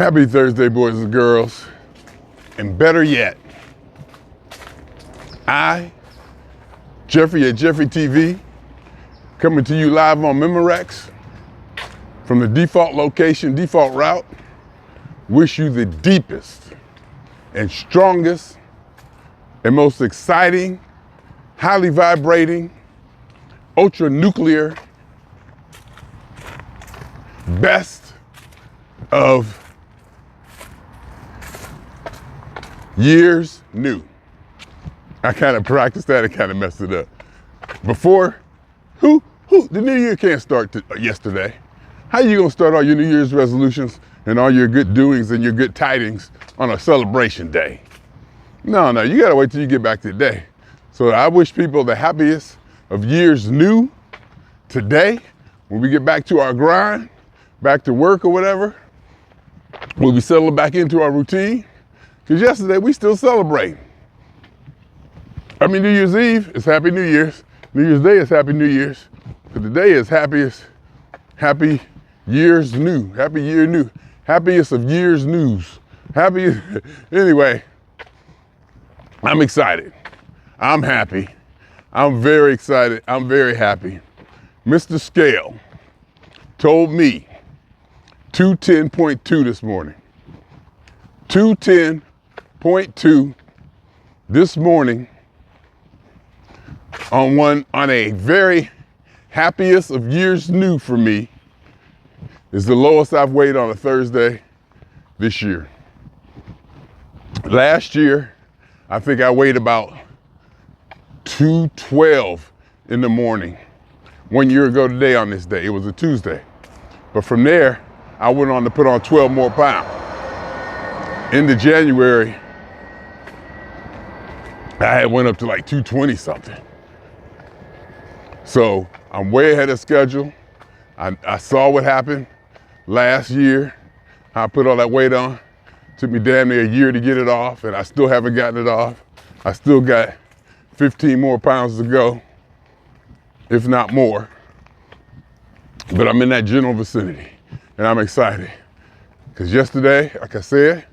Happy Thursday, boys and girls. And better yet, I, Jeffrey at Jeffery TV, coming to you live on Memorex from the default location, default route, wish you the deepest and strongest and most exciting, highly vibrating, ultra nuclear, best of years new. I kind of practiced that and kind of messed it up. Before, the new year can't start yesterday. How you gonna start all your New Year's resolutions and all your good doings and your good tidings on a celebration day? No, you gotta wait till you get back to today. So I wish people the happiest of years new today, when we get back to our grind, back to work or whatever, when we settle back into our routine. Because yesterday we still celebrate. I mean, New Year's Eve is Happy New Year's. New Year's Day is Happy New Year's. But today is Happy Years New. Happy Year New. Happiest of years news. Anyway, I'm excited. I'm happy. I'm very excited. I'm very happy. Mr. Scale told me 210.2 this morning. 210.2 this morning on a very happiest of years new for me is the lowest I've weighed on a Thursday this year. Last year, I think I weighed about 212 in the morning. 1 year ago today on this day, it was a Tuesday. But from there, I went on to put on 12 more pounds. Into January, I had went up to like 220 something. So I'm way ahead of schedule. I saw what happened last year. I put all that weight on. Took me damn near a year to get it off, and I still haven't gotten it off. I still got 15 more pounds to go, if not more. But I'm in that general vicinity, and I'm excited. Because yesterday, like I said,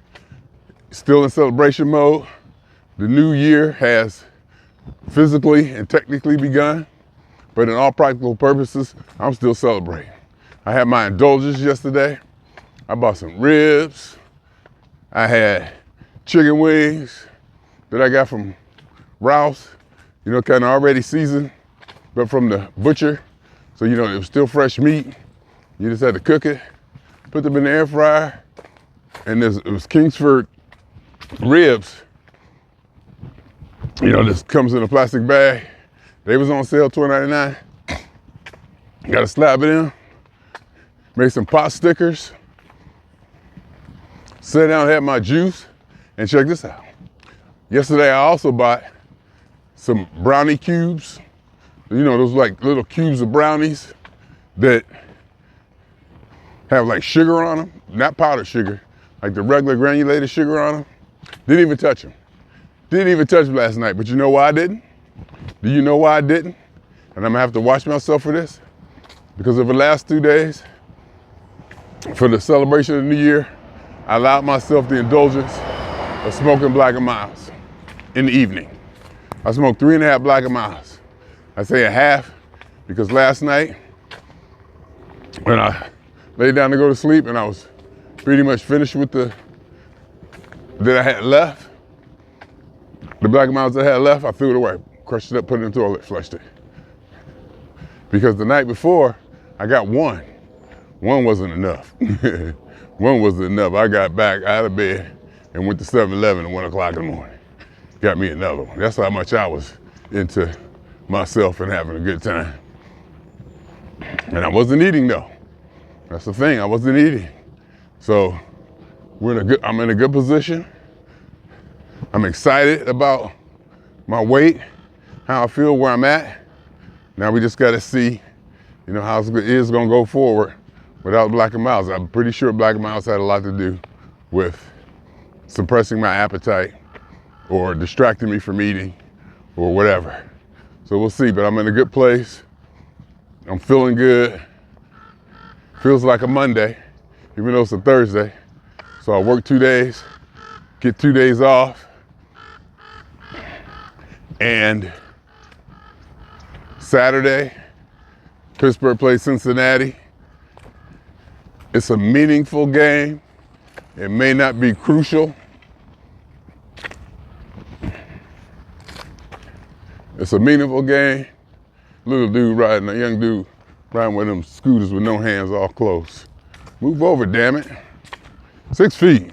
still in celebration mode. The new year has physically and technically begun, but in all practical purposes, I'm still celebrating. I had my indulgence yesterday. I bought some ribs. I had chicken wings that I got from Rouse, kind of already seasoned, but from the butcher. So, it was still fresh meat. You just had to cook it, put them in the air fryer, and it was Kingsford ribs. This comes in a plastic bag. They was on sale, $12.99. Got to slab it in, make some pot stickers, sat down, had my juice, and check this out. Yesterday, I also bought some brownie cubes. Those like little cubes of brownies that have like sugar on them, not powdered sugar, like the regular granulated sugar on them. Didn't even touch them. Didn't even touch them last night, but you know why I didn't? Do you know why I didn't? And I'm gonna have to watch myself for this, because over the last 2 days, for the celebration of the New Year, I allowed myself the indulgence of smoking Black & Milds in the evening. I smoked 3.5 Black & Milds. I say a half because last night, when I laid down to go to sleep and I was pretty much finished with that I had left, the Black & Milds I had left, I threw it away, crushed it up, put it in the toilet, flushed it. Because the night before, I got one. One wasn't enough. One wasn't enough. I got back out of bed and went to 7-Eleven at 1 o'clock in the morning. Got me another one. That's how much I was into myself and having a good time. And I wasn't eating though. That's the thing, I wasn't eating. So I'm in a good position. I'm excited about my weight, how I feel, where I'm at. Now we just gotta see, how it is gonna go forward without Black & Milds. I'm pretty sure Black & Milds had a lot to do with suppressing my appetite or distracting me from eating or whatever. So we'll see, but I'm in a good place. I'm feeling good. Feels like a Monday, even though it's a Thursday. So I work 2 days, get 2 days off, and Saturday, Pittsburgh plays Cincinnati. It's a meaningful game. It may not be crucial. It's a meaningful game. Little dude riding, a young dude riding with them scooters with no hands, all close. Move over, damn it. 6 feet.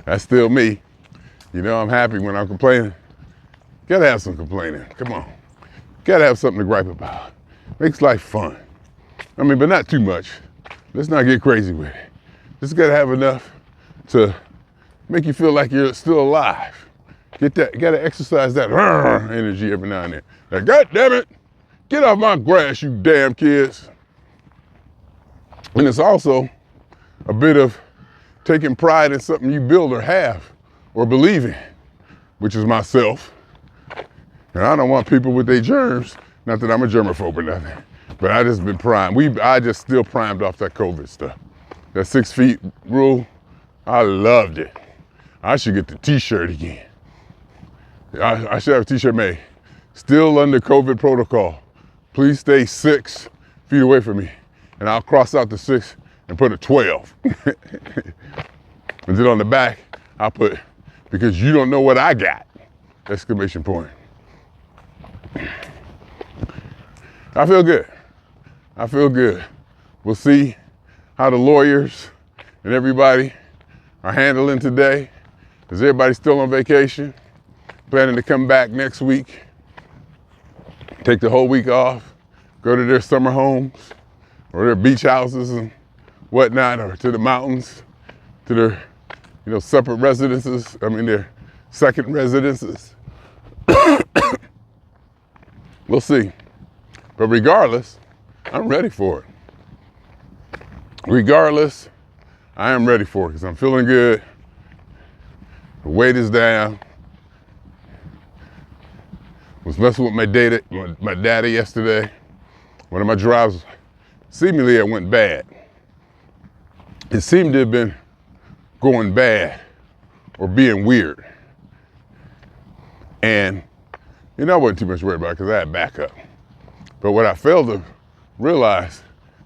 That's still me. You know, I'm happy when I'm complaining. Gotta have some complaining, come on. Gotta have something to gripe about. Makes life fun. I mean, but not too much. Let's not get crazy with it. Just gotta have enough to make you feel like you're still alive. Get that, gotta exercise that energy every now and then. Like, God damn it, get off my grass, you damn kids. And it's also a bit of taking pride in something you build or have or believe in, which is myself. And I don't want people with their germs, not that I'm a germaphobe or nothing, but I just been primed. I just still primed off that COVID stuff. That 6 feet rule, I loved it. I should get the t-shirt again. I should have a t-shirt made. Still under COVID protocol. Please stay 6 feet away from me. And I'll cross out the 6 and put a 12. And then on the back, I'll put, because you don't know what I got, exclamation point. I feel good. I feel good. We'll see how the lawyers and everybody are handling today. Is everybody still on vacation? Planning to come back next week, take the whole week off, go to their summer homes or their beach houses and whatnot, or to the mountains, to their, separate residences. Their second residences. We'll see. But regardless, I'm ready for it. Regardless, I am ready for it because I'm feeling good. The weight is down. Was messing with my data yesterday. One of my drives, seemingly it went bad. It seemed to have been going bad or being weird. And, I wasn't too much worried about it because I had backup. But what I failed to realize,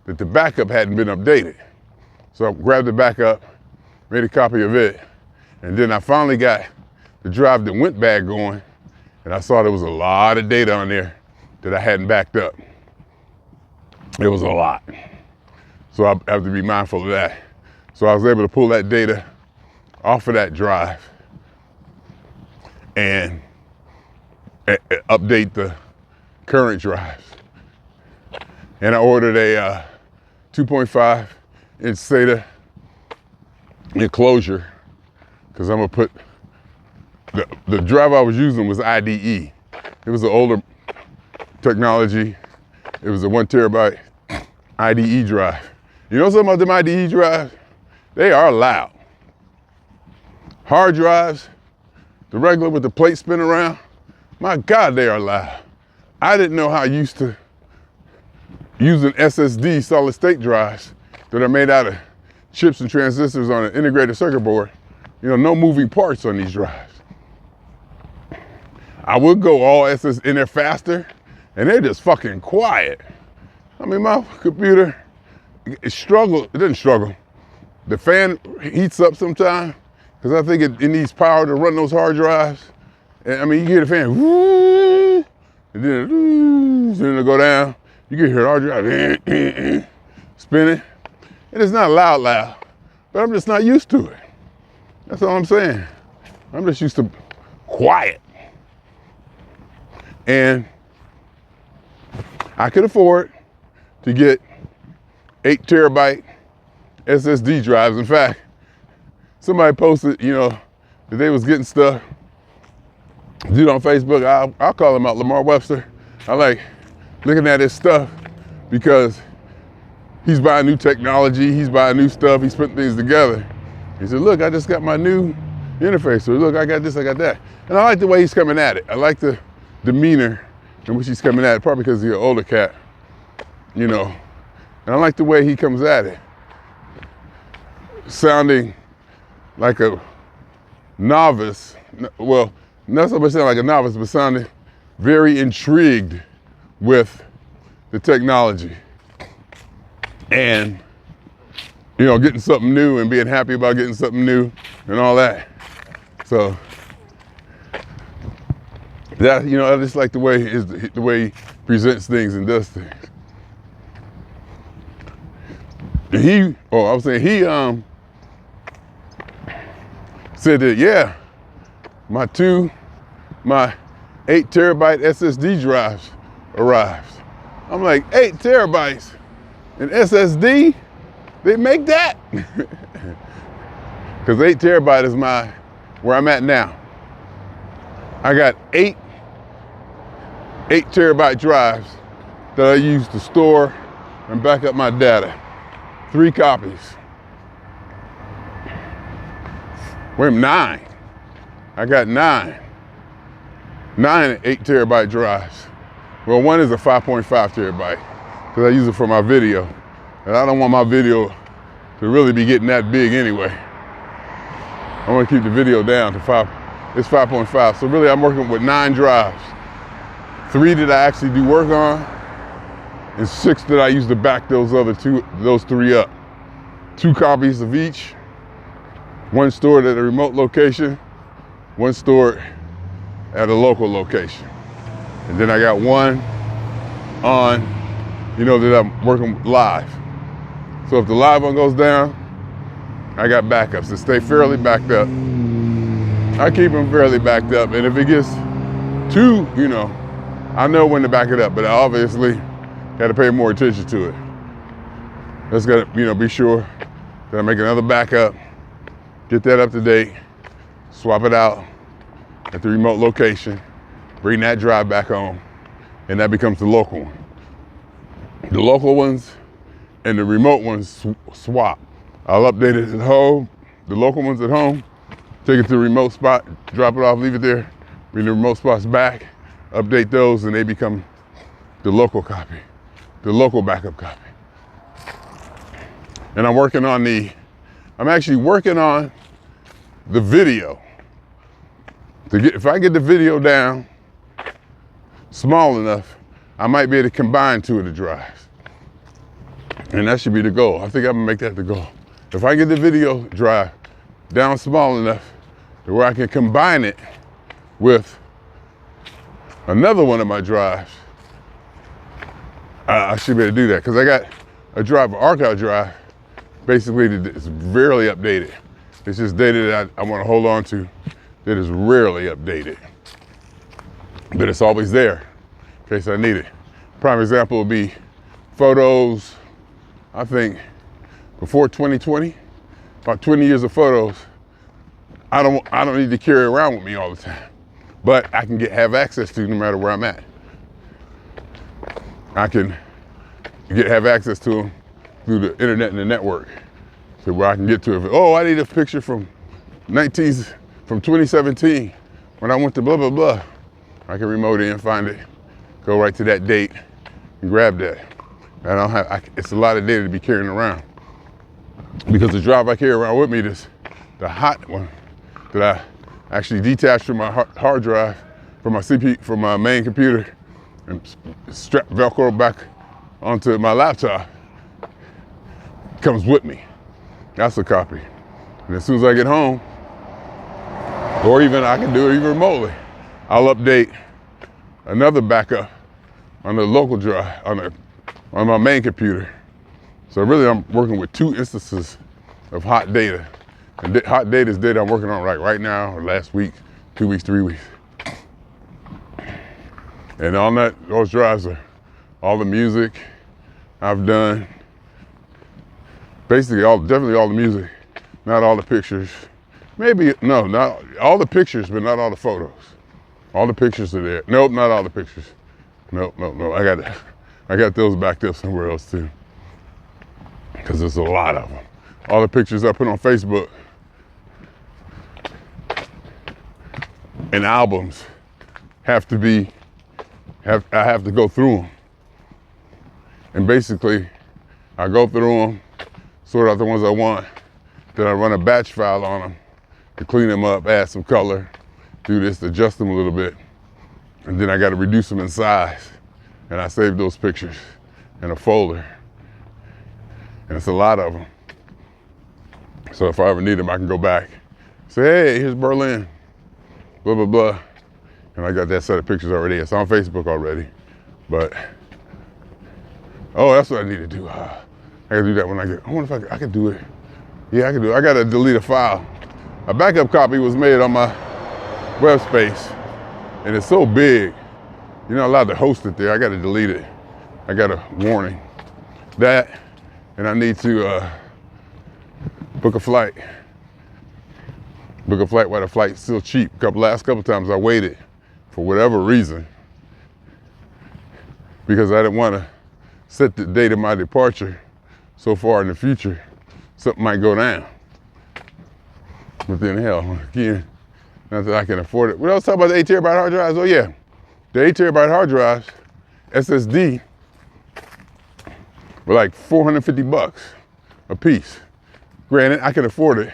that the backup hadn't been updated. So I grabbed the backup, made a copy of it, and then I finally got the drive that went bad going, and I saw there was a lot of data on there that I hadn't backed up. It was a lot. So I have to be mindful of that. So I was able to pull that data off of that drive and update the current drives. And I ordered a 2.5 inch SATA enclosure because I'm gonna put, the drive I was using was IDE. It was an older technology. It was a 1 terabyte IDE drive. You know something about them IDE drives? They are loud. Hard drives, the regular with the plate spin around, my God, they are loud. I didn't know how used to using SSD solid state drives that are made out of chips and transistors on an integrated circuit board. No moving parts on these drives. I would go all SS in there faster, and they're just fucking quiet. My computer, it doesn't struggle. The fan heats up sometimes, because I think it needs power to run those hard drives. And you hear the fan, whoo, and then it'll go down. You can hear the hard drive spinning. And it's not loud, but I'm just not used to it. That's all I'm saying. I'm just used to quiet. And I could afford to get 8 terabyte SSD drives. In fact, somebody posted, that they was getting stuff. Dude on Facebook, I'll call him out, Lamar Webster. I like looking at his stuff because he's buying new technology, he's buying new stuff, he's putting things together. He said, look, I just got my new interface, or look, I got this, I got that. And I like the way he's coming at it. I like the demeanor in which he's coming at it, probably because he's an older cat, And I like the way he comes at it. sounding like a novice, well, not so much sounding like a novice, but sounding very intrigued with the technology and, you know, getting something new and being happy about getting something new and all that. So that, you know, I just like the way he presents things and does things. And he said that, yeah, my 8 terabyte SSD drives arrived. I'm like, 8 terabytes in SSD? They make that? Because 8 terabyte is where I'm at now. I got 8 terabyte drives that I use to store and back up my data. 3 copies. Wait, 9. I got 9 8 terabyte drives. Well, one is a 5.5 terabyte because I use it for my video. And I don't want my video to really be getting that big anyway. I want to keep the video down to 5. It's 5.5. So really I'm working with 9 drives. 3 that I actually do work on, and 6 that I use to back those 3 up. 2 copies of each. 1 stored at a remote location, 1 stored at a local location. And then I got 1 on, you know, that I'm working live. So if the live one goes down, I got backups to stay fairly backed up. I keep them fairly backed up, and if it gets too, you know, I know when to back it up, but I obviously got to pay more attention to it. Just got to, you know, be sure that I make another backup, get that up to date, swap it out at the remote location, bring that drive back home, and that becomes the local one. The local ones and the remote ones swap. I'll update it at home, the local ones at home, take it to the remote spot, drop it off, leave it there, bring the remote spots back, update those, and they become the local copy, the local backup copy. And I'm actually working on the video. If I get the video down small enough, I might be able to combine 2 of the drives. And that should be the goal. I think I'm gonna make that the goal. If I get the video drive down small enough to where I can combine it with another one of my drives, I should be able to do that. Because I got a drive, an archive drive, basically it's rarely updated. It's just data that I want to hold on to that is rarely updated. But it's always there in case I need it. Prime example would be photos, I think before 2020, about 20 years of photos. I don't need to carry around with me all the time, but I can have access to no matter where I'm at. I can have access to them through the internet and the network, so where I can get to it. Oh, I need a picture from 2017 when I went to blah, blah, blah. I can remote in, find it, go right to that date and grab that. It's a lot of data to be carrying around, because the drive I carry around with me is the hot one that I actually detached from my hard drive from my main computer and strap Velcro back onto my laptop. Comes with me. That's a copy. And as soon as I get home, or even I can do it even remotely, I'll update another backup on the local drive, on my main computer. So really I'm working with 2 instances of hot data. And hot data is data I'm working on right now, or last week, 2 weeks, 3 weeks. And on those drives are all the music I've done. Basically definitely all the music, not all the pictures. No, not all the pictures, but not all the photos. All the pictures are there. Nope, not all the pictures. Nope. I got those backed up somewhere else too, because there's a lot of them. All the pictures I put on Facebook and albums I have to go through them. And basically, I go through them, sort out the ones I want, Then I run a batch file on them to clean them up, add some color, do this, adjust them a little bit. And then I got to reduce them in size. And I save those pictures in a folder. And it's a lot of them. So if I ever need them, I can go back, say, hey, here's Berlin, blah, blah, blah. And I got that set of pictures already. It's on Facebook already. But, oh, that's what I need to do. I gotta do that when I get, I wonder if I can do it. Yeah, I can do it. I gotta delete a file. A backup copy was made on my web space, and it's so big, you're not allowed to host it there. I gotta delete it. I got a warning. That, and I need to book a flight. Book a flight while the flight's still cheap. Last couple times I waited for whatever reason, because I didn't want to set the date of my departure so far in the future, something might go down. But then hell, again, not that I can afford it. What else talking about the 8 terabyte hard drives? Oh yeah, the 8 terabyte hard drives, SSD, were like $450 a piece. Granted, I can afford it,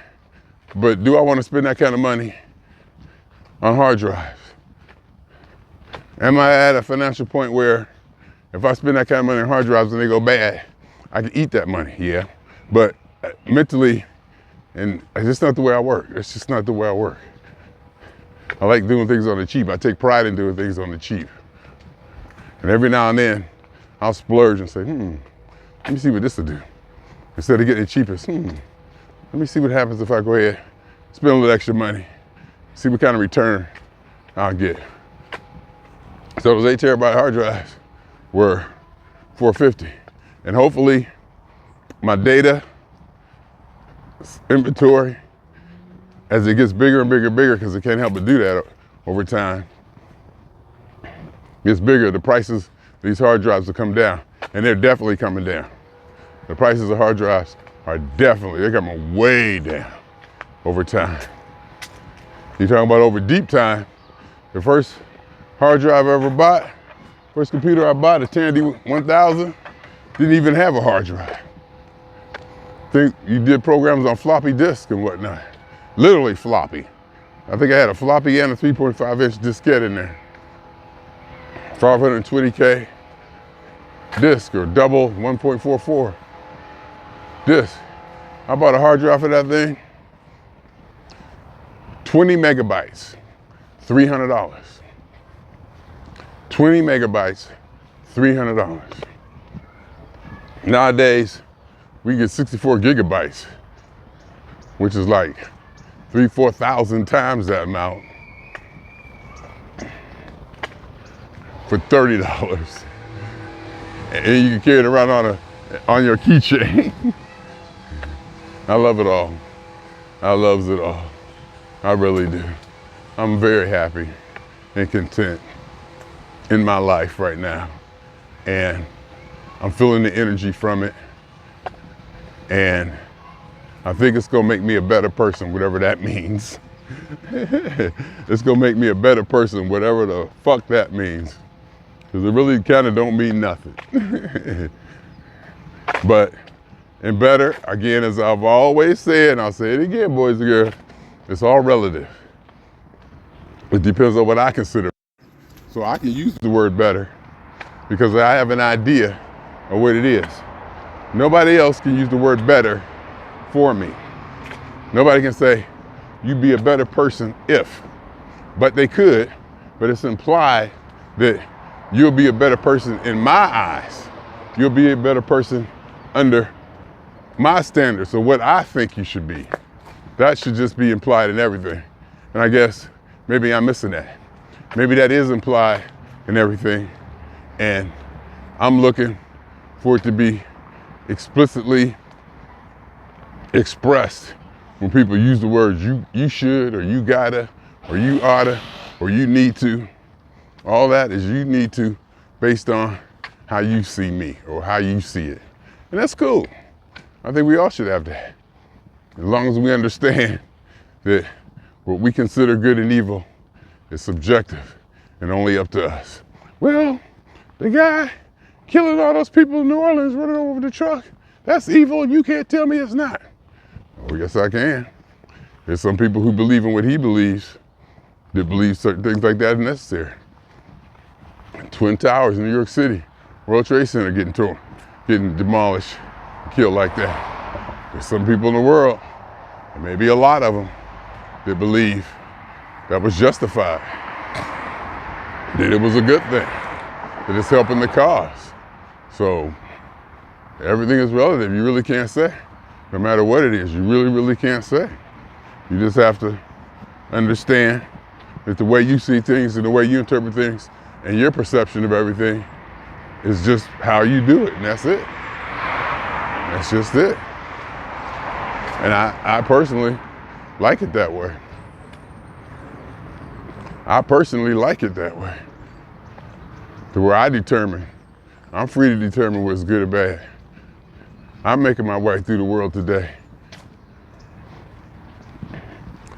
but do I want to spend that kind of money on hard drives? Am I at a financial point where if I spend that kind of money on hard drives and they go bad, I can eat that money? Yeah, but mentally, and it's just not the way I work. It's just not the way I work. I like doing things on the cheap. I take pride in doing things on the cheap. And every now and then, I'll splurge and say, let me see what this will do. Instead of getting the cheapest, let me see what happens if I go ahead, spend a little extra money, see what kind of return I'll get. So those 8 terabyte hard drives were $450. And hopefully my data inventory, as it gets bigger and bigger and bigger, because it can't help but do that over time, gets bigger, the prices of these hard drives will come down. And they're definitely coming down. The prices of hard drives are definitely, they're coming way down over time. You're talking about over deep time. The first hard drive I ever bought, first computer I bought, a Tandy 1000, didn't even have a hard drive. Think you did programs on floppy disk and whatnot. Literally floppy. I think I had a floppy and a 3.5-inch diskette in there. 520K disk, or double 1.44 disk. I bought a hard drive for that thing. 20 megabytes, $300. 20 megabytes, $300. Nowadays, we get 64 gigabytes, which is like 3,000-4,000 times that amount for $30. And you can carry it around on your keychain. I love it all. I loves it all. I really do. I'm very happy and content in my life right now. And I'm feeling the energy from it. And I think it's gonna make me a better person, whatever that means. It's gonna make me a better person, whatever the fuck that means. Because it really kind of don't mean nothing. But, and better, again, as I've always said, and I'll say it again, boys and girls, it's all relative. It depends on what I consider. So I can use the word better because I have an idea of what it is. Nobody else can use the word better for me. Nobody can say, you'd be a better person if. But they could, but it's implied that you'll be a better person in my eyes. You'll be a better person under my standards of what I think you should be. That should just be implied in everything. And I guess maybe I'm missing that. Maybe that is implied in everything. And I'm looking for it to be explicitly expressed when people use the words you should, or you gotta, or you oughta, or you need to. All that is you need to based on how you see me or how you see it. And that's cool. I think we all should have that. As long as we understand that what we consider good and evil is subjective and only up to us. Well, the guy killing all those people in New Orleans running over the truck, that's evil and you can't tell me it's not. Oh, yes, I can. There's some people who believe in what he believes, that believe certain things like that are necessary. Twin Towers in New York City, World Trade Center getting demolished, killed like that. There's some people in the world, and maybe a lot of them, that believe that was justified, that it was a good thing, that it's helping the cause. So everything is relative. You really can't say. No matter what it is, you really, really can't say. You just have to understand that the way you see things and the way you interpret things and your perception of everything is just how you do it, and that's it. That's just it. And I personally like it that way. I personally like it that way. To where I'm free to determine what's good or bad. I'm making my way through the world today.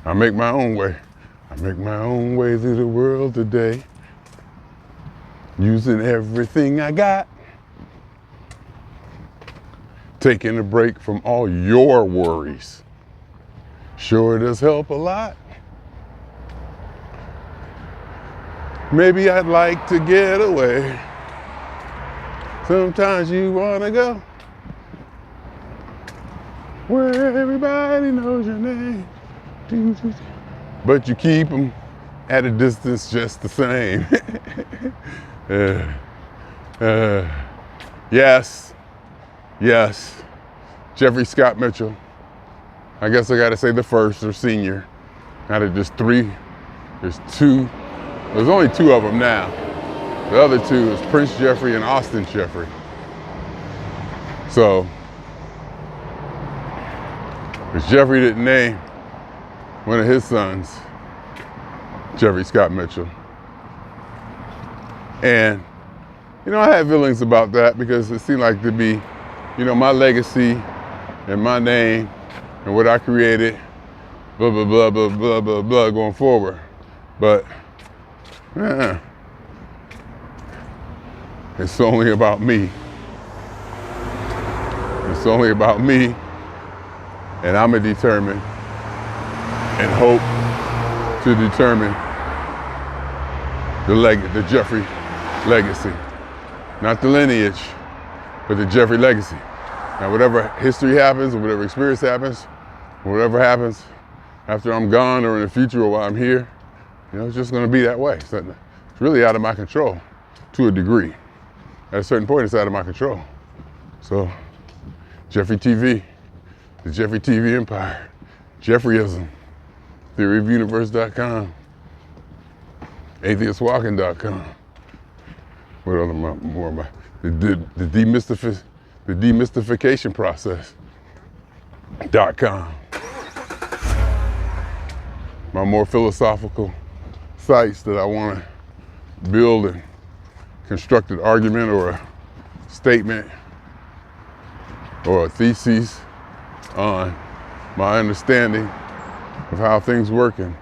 I make my own way. I make my own way through the world today. Using everything I got. Taking a break from all your worries. Sure does help a lot. Maybe I'd like to get away. Sometimes you wanna go where everybody knows your name. But you keep them at a distance just the same. Yes, Jeffrey Scott Mitchell. I guess I gotta say the first or senior. Out of just three, there's only two of them now. The other two is Prince Jeffery and Austin Jeffery. So, because Jeffrey didn't name one of his sons Jeffrey Scott Mitchell. And, I had feelings about that because it seemed like to be, my legacy and my name and what I created, blah, blah, blah, blah, blah, blah, blah, going forward. But, it's only about me. It's only about me, and I'm going to determine and hope to determine the Jeffrey legacy. Not the lineage, but the Jeffrey legacy. Now, whatever history happens, or whatever experience happens, or whatever happens after I'm gone or in the future or while I'm here, it's just going to be that way. It's really out of my control to a degree. At a certain point, it's out of my control. So, Jeffrey TV, the Jeffrey TV empire, Jeffreyism, theoryofuniverse.com, atheistwalking.com. What other more about the demystification process.com. My more philosophical sites that I want to build and construct an argument or a statement or a thesis on my understanding of how things work and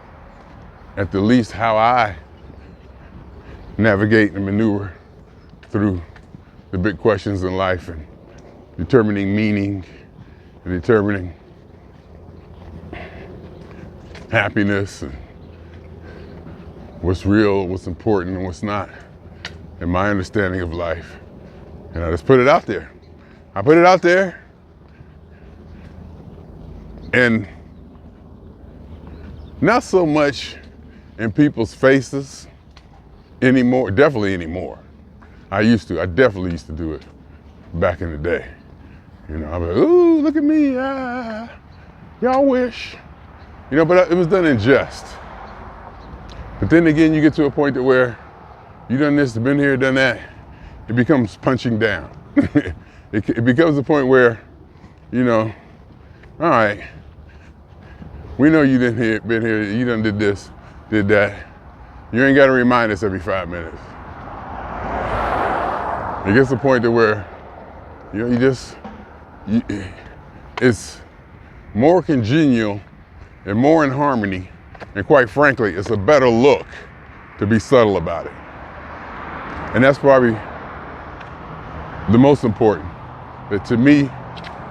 at the least how I navigate and maneuver through the big questions in life and determining meaning and determining happiness and what's real, what's important, and what's not, and my understanding of life. And I just put it out there. I put it out there, and not so much in people's faces anymore, definitely anymore. I definitely used to do it back in the day. I'd be like, ooh, look at me, y'all wish. But it was done in jest. But then again, you get to a point to where you done this, been here, done that, it becomes punching down. It becomes a point where, all right, we know you been here, you done did this, did that. You ain't gotta remind us every 5 minutes. It gets to the point to where, it's more congenial and more in harmony, and quite frankly, it's a better look to be subtle about it. And that's probably the most important. That to me,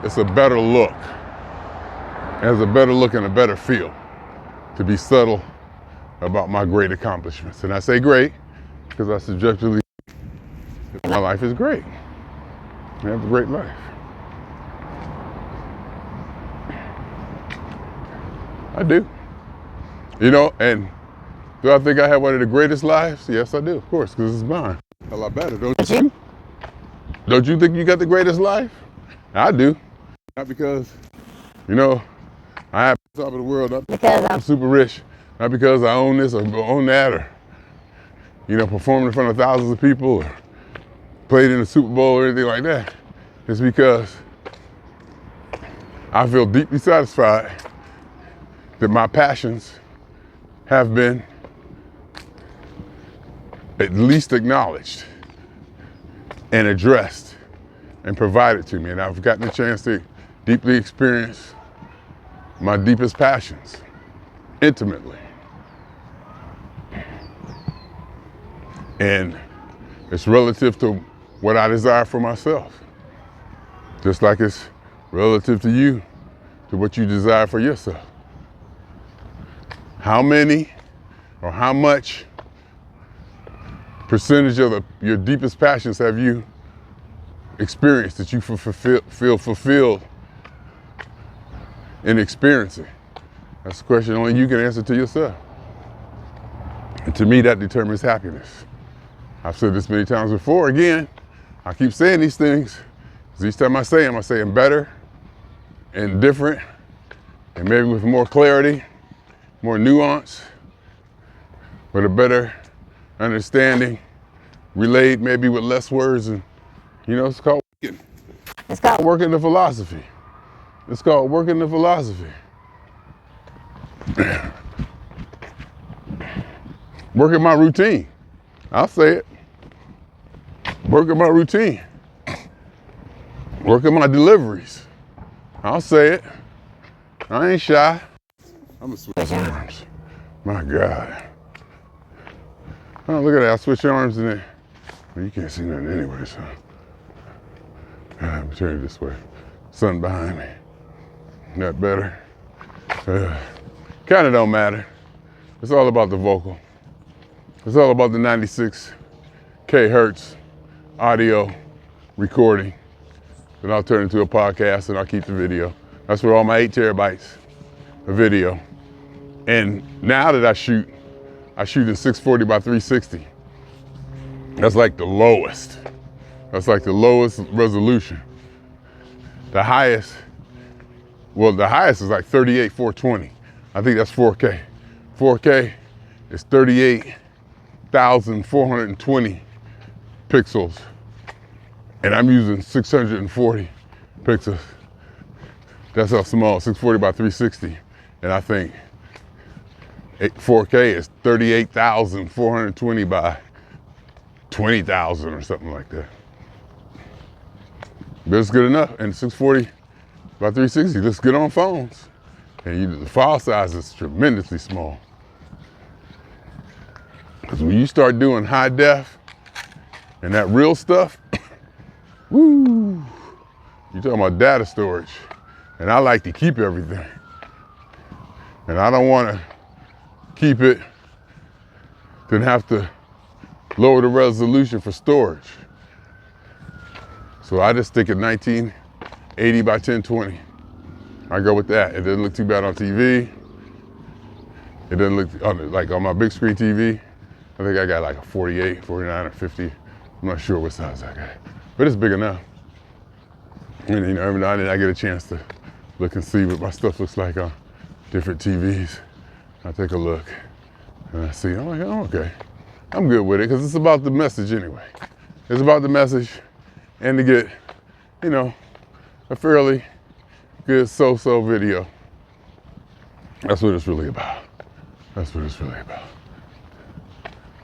it's a better look has a better look and a better feel to be subtle about my great accomplishments. And I say great because I subjectively think my life is great. I have a great life. I do. You know, and do I think I have one of the greatest lives? Yes, I do, of course, because it's mine. A lot better, don't you? Don't you think you got the greatest life? I do. Not because, you know, I have the top of the world, not because I'm super rich, not because I own this or own that, or, you know, performing in front of thousands of people, or played in the Super Bowl or anything like that. It's because I feel deeply satisfied that my passions have been at least acknowledged and addressed and provided to me. And I've gotten a chance to deeply experience my deepest passions intimately. And it's relative to what I desire for myself. Just like it's relative to you, to what you desire for yourself. How many or how much percentage of your deepest passions have you experienced that you feel fulfilled in experiencing? That's a question only you can answer to yourself. And to me, that determines happiness. I've said this many times before. Again, I keep saying these things, because each time I say them better and different, and maybe with more clarity, more nuance, with a better understanding, relayed maybe with less words. And, you know, it's called working the philosophy. It's called working the philosophy. Working my routine. I'll say it. Working my routine. Working my deliveries. I'll say it. I ain't shy. I'm gonna switch arms. My God. Oh, look at that. I switch arms and then, well, you can't see nothing anyway, so. I'm turning this way. Sun behind me. That better? Kind of don't matter. It's all about the vocal. It's all about the 96 kHz audio recording. Then I'll turn into a podcast and I'll keep the video. That's where all my 8 terabytes of video. And now that I shoot in 640 by 360. That's like the lowest. That's like the lowest resolution. The highest is like 38,420. I think that's 4K. 4K is 38,420 pixels. And I'm using 640 pixels. That's how small, 640 by 360. And I think 4K is 38,420 by 20,000 or something like that. But it's good enough. And 640 by 360 looks good on phones. And the file size is tremendously small. Because when you start doing high def and that real stuff, woo, you're talking about data storage. And I like to keep everything. And I don't want to keep it, then have to lower the resolution for storage. So I just stick at 1980 by 1020. I go with that. It doesn't look too bad on TV. It doesn't look like on my big screen TV. I think I got like a 48, 49, or 50. I'm not sure what size I got, but it's big enough. And you know, every now and then I get a chance to look and see what my stuff looks like on different TVs. I take a look and I see, I'm like, oh, okay. I'm good with it because it's about the message anyway. It's about the message and to get, you know, a fairly good so-so video. That's what it's really about. That's what it's really about.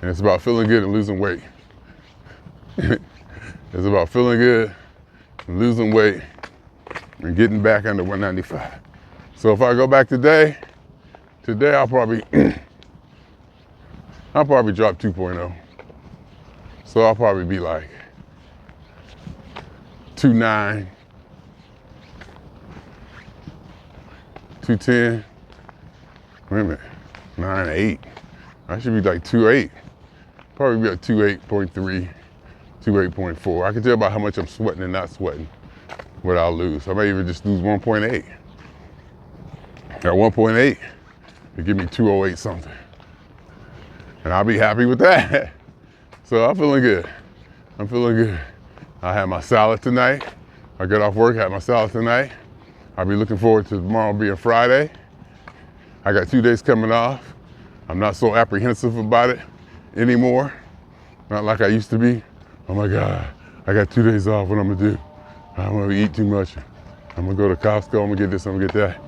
And it's about feeling good and losing weight. It's about feeling good and losing weight and getting back under 195. So if I go back today I'll probably drop 2.0. So I'll probably be like 2.9, 210. Wait a minute, 9.8. I should be like 2.8. Probably be like 2.8.3, 2.8.4. I can tell by how much I'm sweating and not sweating what I'll lose. I may even just lose 1.8. At 1.8, it give me 208 something. And I'll be happy with that. So I'm feeling good. I'm feeling good. I had my salad tonight. I got off work, had my salad tonight. I'll be looking forward to tomorrow being Friday. I got 2 days coming off. I'm not so apprehensive about it anymore. Not like I used to be. Oh my God, I got 2 days off, what I'm gonna do? I'm gonna eat too much. I'm gonna go to Costco, I'm gonna get this, I'm gonna get that.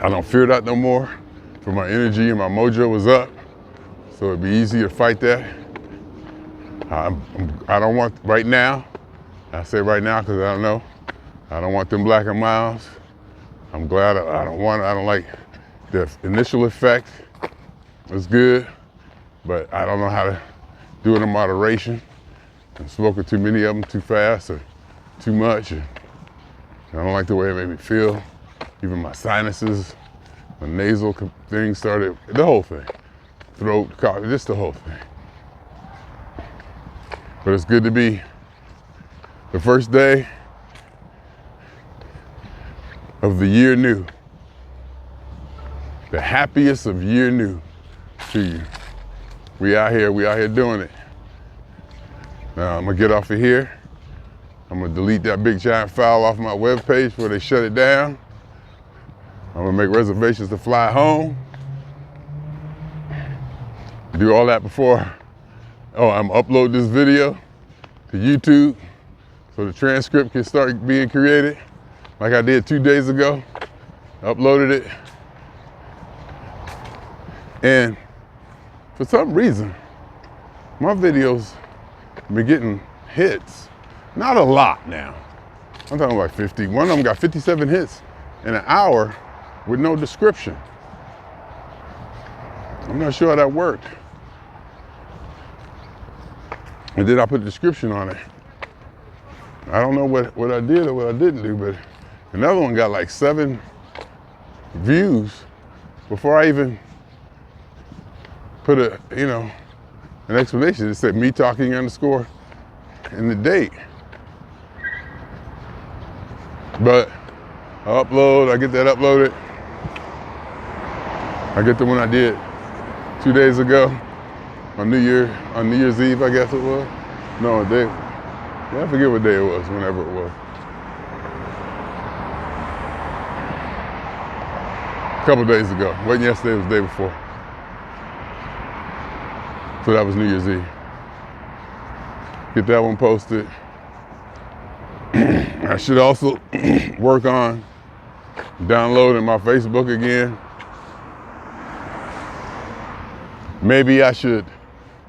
I don't fear that no more. For my energy and my mojo was up. So it'd be easy to fight that. I don't want, right now, I say right now because I don't know. I don't want them black and miles. I'm glad I don't like the initial effect. It's good, but I don't know how to do it in moderation. I'm smoking too many of them too fast or too much. And I don't like the way it made me feel. Even my sinuses, my nasal thing started, the whole thing. Throat, cough, just the whole thing. But it's good to be the first day of the year new. The happiest of year new to you. We out here doing it. Now I'm gonna get off of here. I'm gonna delete that big giant file off my webpage before they shut it down. I'm gonna make reservations to fly home. Do all that before, I'm gonna upload this video to YouTube so the transcript can start being created like I did 2 days ago. Uploaded it. And for some reason, my videos been getting hits. Not a lot now. I'm talking like 50. One of them got 57 hits in an hour with no description. I'm not sure how that worked. And then I put a description on it. I don't know what I did or what I didn't do, but another one got like 7 views before I even put an explanation. It said me talking underscore and the date. But I get that uploaded. I get the one I did 2 days ago on New Year's Eve, I guess it was. No, a day. I forget what day it was, whenever it was. A couple days ago. Wasn't yesterday, it was the day before. So that was New Year's Eve. Get that one posted. I should also work on downloading my Facebook again. Maybe I should,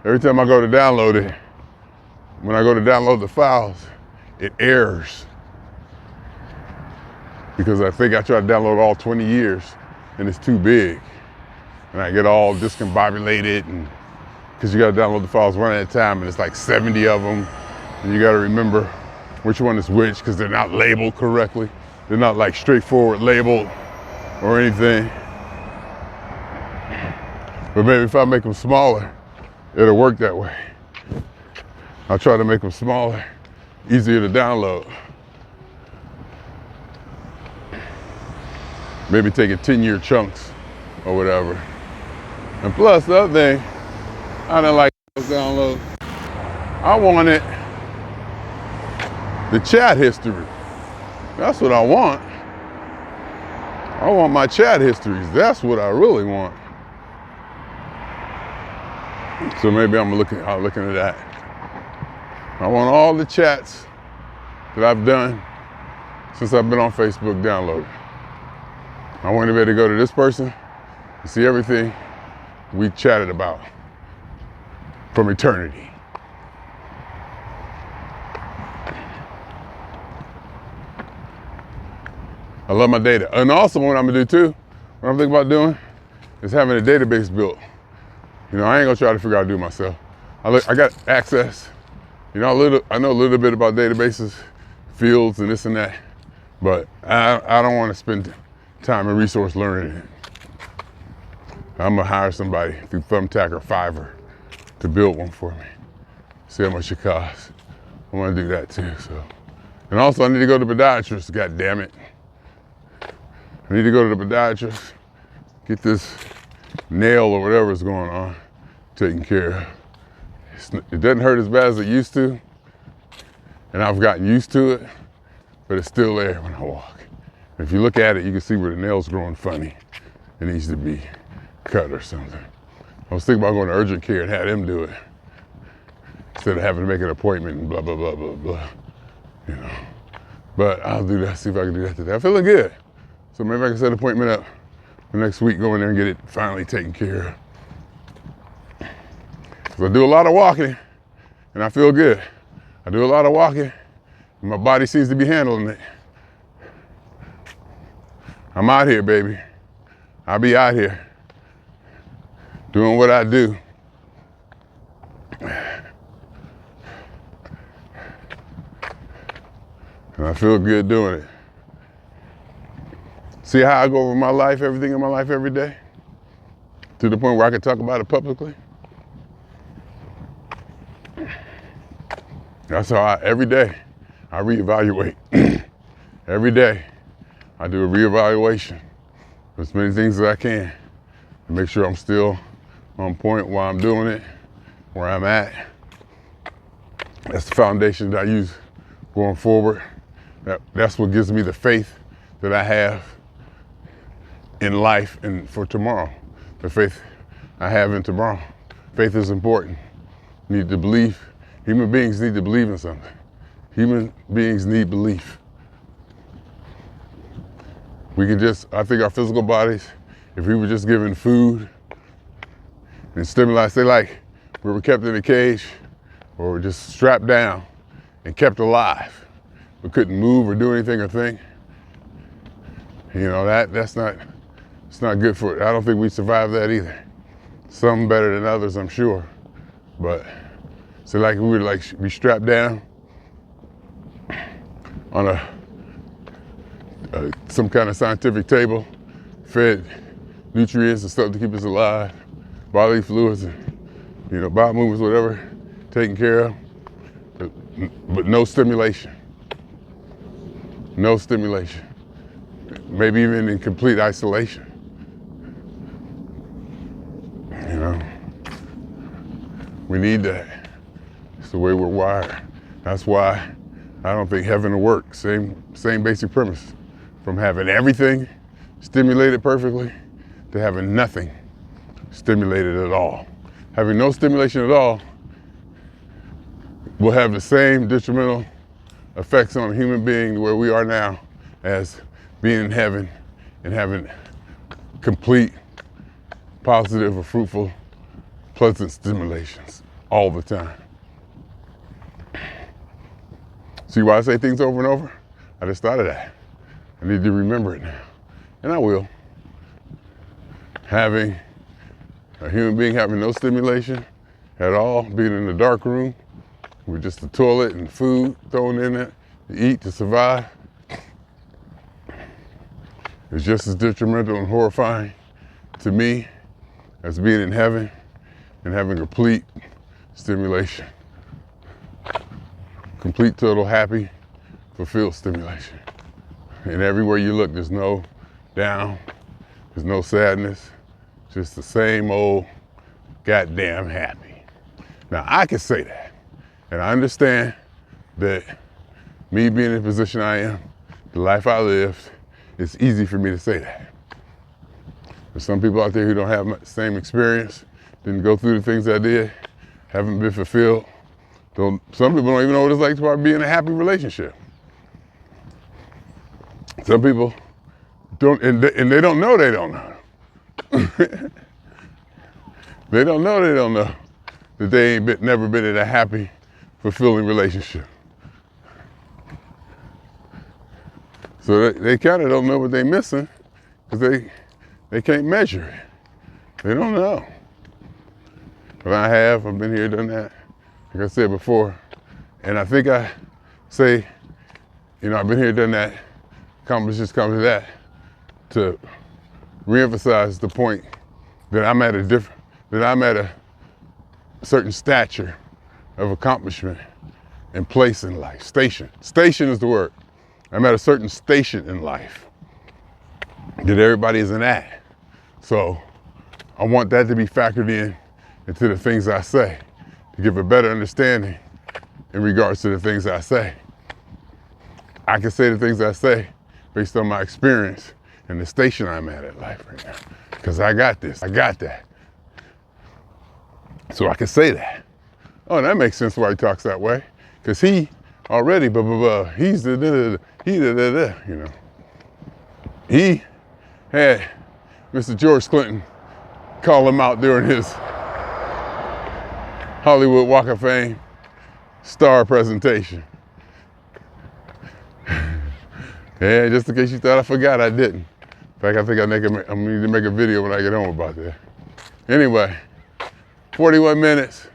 every time I go to download it, when I go to download the files, it errors. Because I think I try to download all 20 years and it's too big. And I get all discombobulated, and because you gotta download the files one at a time and it's like 70 of them. And you gotta remember which one is which because they're not labeled correctly. They're not like straightforward labeled or anything. But maybe if I make them smaller, it'll work that way. I'll try to make them smaller, easier to download. Maybe take it 10-year chunks or whatever. And plus the other thing, I didn't like those downloads. I wanted the chat history. That's what I want. I want my chat histories. That's what I really want. So maybe I'm looking at that. I want all the chats that I've done since I've been on Facebook downloaded. I want to be able to go to this person and see everything we chatted about from eternity. I love my data. And also what I'm gonna do too, what I'm thinking about doing, is having a database built. I ain't gonna try to figure out how to do it myself. I got access. I know a little bit about databases, fields and this and that, but I don't want to spend time and resource learning it. I'm gonna hire somebody through Thumbtack or Fiverr to build one for me. See how much it costs. I wanna do that too, so. And also I need to go to the podiatrist, god damn it. I need to go to the podiatrist, get this nail or whatever is going on taken care of. It doesn't hurt as bad as it used to, and I've gotten used to it, but it's still there when I walk. If you look at it, you can see where the nail's growing funny. It needs to be cut or something. I was thinking about going to urgent care and have them do it instead of having to make an appointment and blah, blah, blah, blah, blah, you know. But I'll do that, see if I can do that today. I'm feeling good. So maybe I can set an appointment up for next week, go in there and get it finally taken care of. So I do a lot of walking and I feel good. I do a lot of walking and my body seems to be handling it. I'm out here, baby. I'll be out here doing what I do. And I feel good doing it. See how I go over my life, everything in my life every day? To the point where I can talk about it publicly? That's how every day, I reevaluate. Every day, I do a reevaluation of as many things as I can to make sure I'm still on point while I'm doing it, where I'm at. That's the foundation that I use going forward. That's what gives me the faith that I have in life and for tomorrow. The faith I have in tomorrow. Faith is important. You need to believe. Human beings need to believe in something. Human beings need belief. We can just, I think our physical bodies, if we were just given food and stimuli, say like we were kept in a cage or were just strapped down and kept alive, but couldn't move or do anything or think, you know, it's not good for it. I don't think we survive that either. Some better than others, I'm sure. But so like we would be strapped down on some kind of scientific table, fed nutrients and stuff to keep us alive, bodily fluids and, you know, bowel movements, whatever, taken care of, but no stimulation. No stimulation. Maybe even in complete isolation. You know, we need that. It's the way we're wired. That's why I don't think heaven will work. Same basic premise. From having everything stimulated perfectly to having nothing stimulated at all. Having no stimulation at all will have the same detrimental effects on a human being where we are now as being in heaven and having complete, positive or fruitful, pleasant stimulations all the time. See why I say things over and over? I just thought of that. I need to remember it now, and I will. Having a human being having no stimulation at all, being in a dark room with just the toilet and food thrown in it to eat, to survive, is just as detrimental and horrifying to me as being in heaven and having complete stimulation. Complete, total, happy, fulfilled stimulation. And everywhere you look, there's no down, there's no sadness, just the same old goddamn happy. Now, I can say that, and I understand that me being in the position I am, the life I lived, it's easy for me to say that. There's some people out there who don't have the same experience, didn't go through the things I did, haven't been fulfilled. Some people don't even know what it's like to be in a happy relationship. Some people don't, and they don't know they don't know. They don't know that they ain't never been in a happy, fulfilling relationship. So they kind of don't know what they're missing because they can't measure it. They don't know. But I've been here, done that, like I said before. And I think I say, you know, I've been here, done that, accomplished this, accomplished that. to reemphasize the point that I'm at a certain stature of accomplishment and place in life. Station is the word. I'm at a certain station in life that everybody isn't at. So I want that to be factored into the things I say, to give a better understanding in regards to the things I say. I can say the things I say based on my experience and the station I'm at life right now. Because I got this, I got that. So I can say that. Oh, that makes sense why he talks that way. Because he already, he's you know. He had Mr. George Clinton call him out during his Hollywood Walk of Fame star presentation. Yeah, just in case you thought I forgot, I didn't. In fact, I think I need to make a video when I get home about that. Anyway, 41 minutes.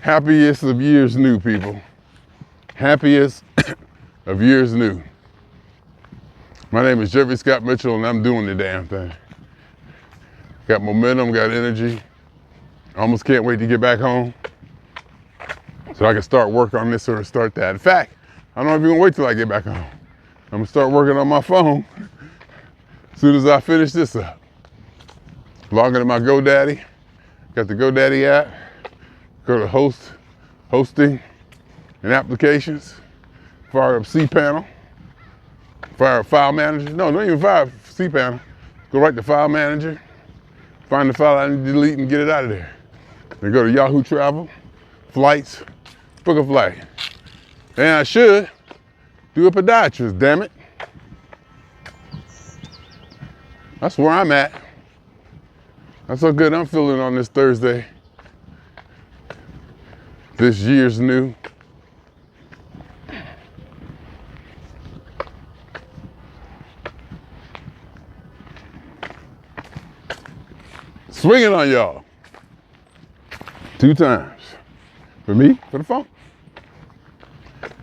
Happiest of years new, people. Happiest of years new. My name is Jeffery Scott Mitchell, and I'm doing the damn thing. Got momentum, got energy. Almost can't wait to get back home so I can start work on this or start that. In fact, I don't even wait till I get back home. I'm gonna start working on my phone as soon as I finish this up. Log into my GoDaddy. Got the GoDaddy app. Go to hosting and applications. Fire up cPanel. Fire up file manager. No, don't even fire up cPanel. Go right to file manager. Find the file I need to delete and get it out of there. Then go to Yahoo Travel, flights, book a flight. And I should do a podiatrist, damn it. That's where I'm at. That's how good I'm feeling on this Thursday. This year's new. Swinging on y'all. 2 times. For me, for the phone.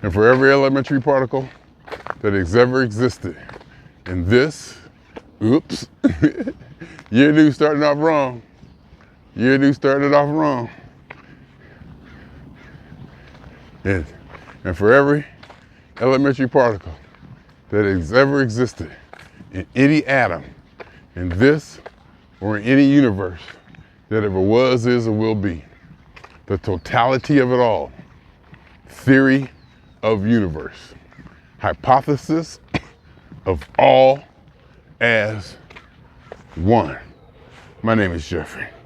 And for every elementary particle that has ever existed in this, oops, year new starting off wrong. Year new started off wrong. And for every elementary particle that has ever existed in any atom in this or in any universe that ever was, is, or will be, the totality of it all, theory of universe, hypothesis of all as one. My name is Jeffery.